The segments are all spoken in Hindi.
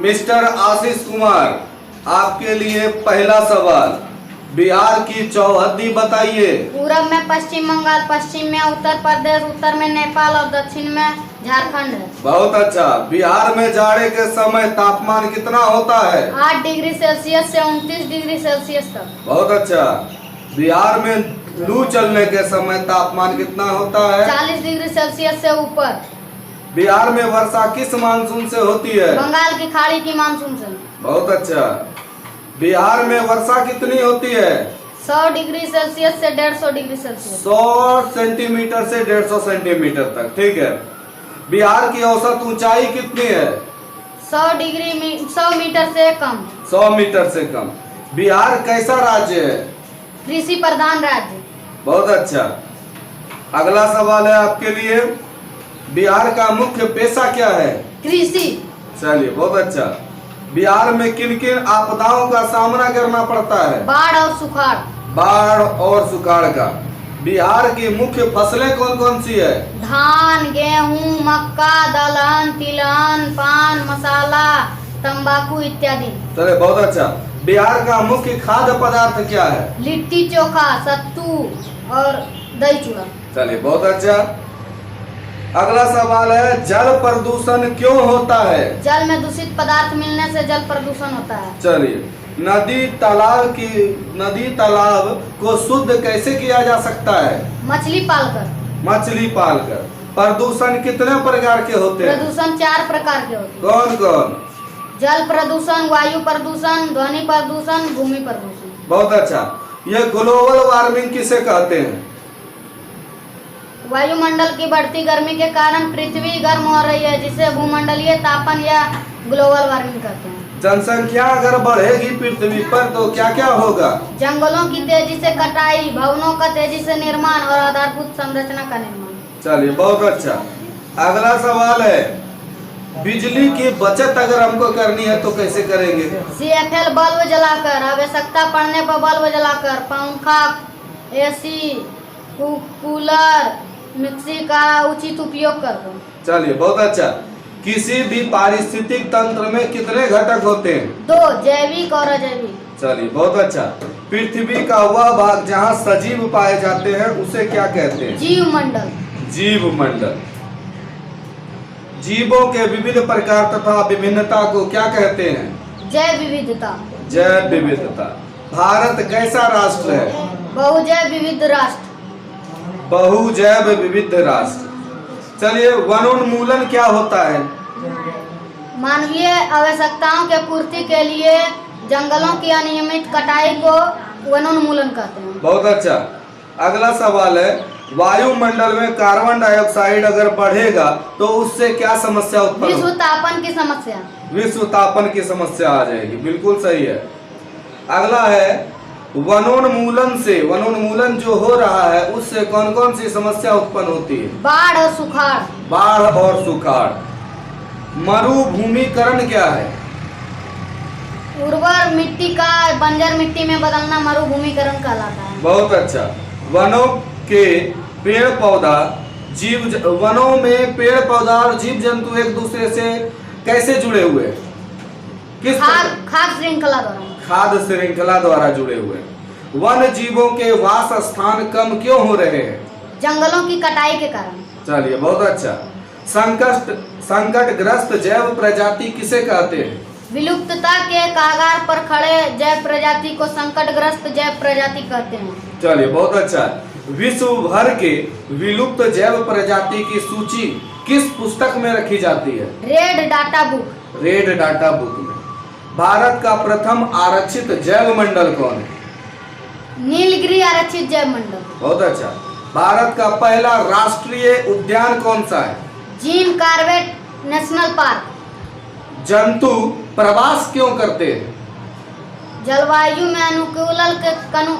मिस्टर आशीष कुमार, आपके लिए पहला सवाल, बिहार की चौहद्दी बताइए। पूरब में पश्चिम बंगाल, पश्चिम में उत्तर प्रदेश, उत्तर में नेपाल और दक्षिण में झारखंड है। बहुत अच्छा। बिहार में जाड़े के समय तापमान कितना होता है? 8 डिग्री सेल्सियस से 29 डिग्री सेल्सियस तक। बहुत अच्छा। बिहार में लू चलने के समय तापमान कितना होता है? 40 डिग्री सेल्सियस से ऊपर। बिहार में वर्षा किस मानसून से होती है? बंगाल की खाड़ी की मानसून से। बहुत अच्छा। बिहार में वर्षा कितनी होती है? 100 डिग्री सेल्सियस से 150 डिग्री सेल्सियस। 100 सेंटीमीटर से 150 सेंटीमीटर तक, ठीक है। बिहार की औसत ऊंचाई कितनी है? 100 मीटर से कम। 100 मीटर से कम। बिहार कैसा राज्य है? कृषि प्रधान राज्य। बहुत अच्छा। अगला सवाल है आपके लिए, बिहार का मुख्य पेशा क्या है? कृषि। चलिए, बहुत अच्छा। बिहार में किन किन आपदाओं का सामना करना पड़ता है? बाढ़ और सुखाड़। बाढ़ और सुखाड़ का। बिहार की मुख्य फसलें कौन कौन सी है? धान, गेहूं, मक्का, दलहन, तिलहन, पान मसाला, तंबाकू इत्यादि। चलिए, बहुत अच्छा। बिहार का मुख्य खाद्य पदार्थ क्या है? लिट्टी चोखा, सत्तू और दही चूड़ा। चलिए, बहुत अच्छा। अगला सवाल है, जल प्रदूषण क्यों होता है? जल में दूषित पदार्थ मिलने से जल प्रदूषण होता है। चलिए, नदी तालाब को शुद्ध कैसे किया जा सकता है? मछली पालकर। मछली पालकर। प्रदूषण कितने प्रकार के होते हैं? प्रदूषण 4 प्रकार के होते हैं। कौन कौन? जल प्रदूषण, वायु प्रदूषण, ध्वनि प्रदूषण, भूमि प्रदूषण। बहुत अच्छा। ये ग्लोबल वार्मिंग किसे कहते हैं? वायुमंडल की बढ़ती गर्मी के कारण पृथ्वी गर्म हो रही है, जिसे भूमंडलीय तापन या ग्लोबल वार्मिंग कहते हैं। जनसंख्या अगर बढ़ेगी पृथ्वी पर तो क्या क्या होगा? जंगलों की तेजी से कटाई, भवनों का तेजी से निर्माण और आधारभूत संरचना का निर्माण। चलिए, बहुत अच्छा। अगला सवाल है, बिजली की बचत अगर हमको करनी है तो कैसे करेंगे? CFL बल्ब जलाकर, आवश्यकता पड़ने पर बल्ब जलाकर, पंखा, AC, कूलर, मिक्सी का उचित उपयोग कर। चलिए, बहुत अच्छा। किसी भी पारिस्थितिक तंत्र में कितने घटक होते हैं? 2, जैविक और अजैविक। चलिए, बहुत अच्छा। पृथ्वी का वह भाग जहाँ सजीव पाए जाते हैं उसे क्या कहते हैं? जीव मंडल। जीव मंडल। जीवों के विविध प्रकार तथा विभिन्नता को क्या कहते हैं? जैव विविधता। जैव विविधता। भारत कैसा राष्ट्र है? बहुजैव विविध राष्ट्र। बहुजैव विविध राष्ट्र। चलिए, वनोन्मूलन क्या होता है? मानवीय आवश्यकताओं के पूर्ति के लिए जंगलों की अनियमित कटाई को वनोन्मूलन कहते हैं। बहुत अच्छा। अगला सवाल है, वायुमंडल में कार्बन डाइऑक्साइड अगर बढ़ेगा तो उससे क्या समस्या उत्पन्न विश्व तापन की समस्या। विश्व तापन की समस्या आ जाएगी। बिल्कुल सही है। अगला है, वनोन्मूलन जो हो रहा है उससे कौन कौन सी समस्या उत्पन्न होती है? बाढ़ और सुखाड़। बाढ़ और सुखाड़। मरुभूमिकरण क्या है? उर्वर मिट्टी का बंजर मिट्टी में बदलना मरुभूमिकरण कहलाता है। बहुत अच्छा। वनों के पेड़ पौधा वनों में पेड़ पौधा और जीव जंतु एक दूसरे से कैसे जुड़े हुए हैं? किस खाद्य श्रृंखला द्वारा। खाद्य श्रृंखला द्वारा जुड़े हुए। वन जीवों के वास स्थान कम क्यों हो रहे हैं? जंगलों की कटाई के कारण। चलिए, बहुत अच्छा। संकटग्रस्त जैव प्रजाति किसे कहते हैं? विलुप्तता के कगार पर खड़े जैव प्रजाति को संकटग्रस्त जैव प्रजाति कहते हैं। चलिए, बहुत अच्छा। विश्व भर के विलुप्त जैव प्रजाति की सूची किस पुस्तक में रखी जाती है? Red data book. Red data book में। भारत का प्रथम आरक्षित जैव मंडल कौन है? नीलगिरी आरक्षित जैव मंडल। बहुत अच्छा। भारत का पहला राष्ट्रीय उद्यान कौन सा है? Jim Corbett national park. जंतु प्रवास क्यों करते हैं? जलवायु में अनुकूलन के कारण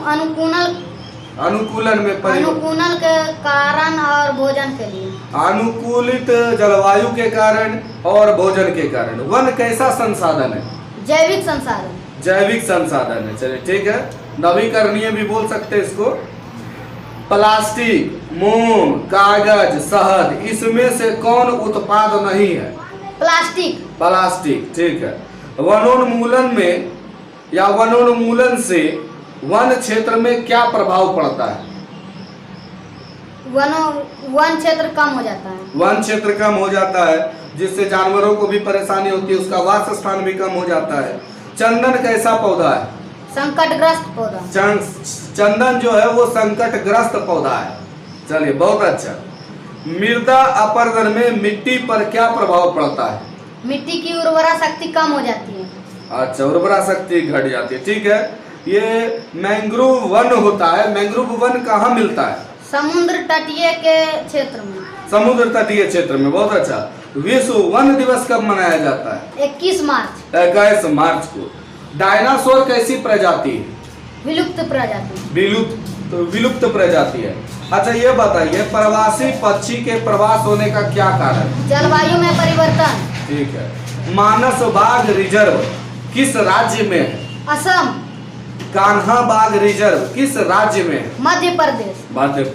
और भोजन के लिए। अनुकूलित जलवायु के कारण और भोजन के कारण। वन कैसा संसाधन है? जैविक संसाधन। जैविक संसाधन है। चलिए, ठीक है। नवीकरणीय भी बोल सकते हैं इसको। प्लास्टिक, मोम, कागज, शहद, इसमें से कौन उत्पाद नहीं है? प्लास्टिक। प्लास्टिक, ठीक है। वनोन्मूलन में या वनोन्मूलन से वन क्षेत्र में क्या प्रभाव पड़ता है? वन क्षेत्र कम हो जाता है। वन क्षेत्र कम हो जाता है, जिससे जानवरों को भी परेशानी होती है, उसका वास स्थान भी कम हो जाता है। चंदन कैसा पौधा है? संकटग्रस्त पौधा। चंदन जो है वो संकटग्रस्त पौधा है। चलिए, बहुत अच्छा। मृदा अपरदन में मिट्टी पर क्या प्रभाव पड़ता है? मिट्टी की उर्वरा शक्ति कम हो जाती है। अच्छा, उर्वरा शक्ति घट जाती है, ठीक है। ये मैंग्रोव वन होता है। मैंग्रोव वन कहाँ मिलता है? समुद्र तटीय के क्षेत्र में। समुद्र तटीय क्षेत्र में, बहुत अच्छा। विश्व वन दिवस कब मनाया जाता है? 21 मार्च। 21 मार्च को। डायनासोर कैसी प्रजाति है? विलुप्त प्रजाति। विलुप्त प्रजाति है। अच्छा, ये बताइए, प्रवासी पक्षी के प्रवास होने का क्या कारण है? जलवायु में परिवर्तन। ठीक है। मानस बाघ रिजर्व किस राज्य में है? असम। कान्हा बाघ रिजर्व किस राज्य में है? मध्य प्रदेश। मध्य प्रदेश।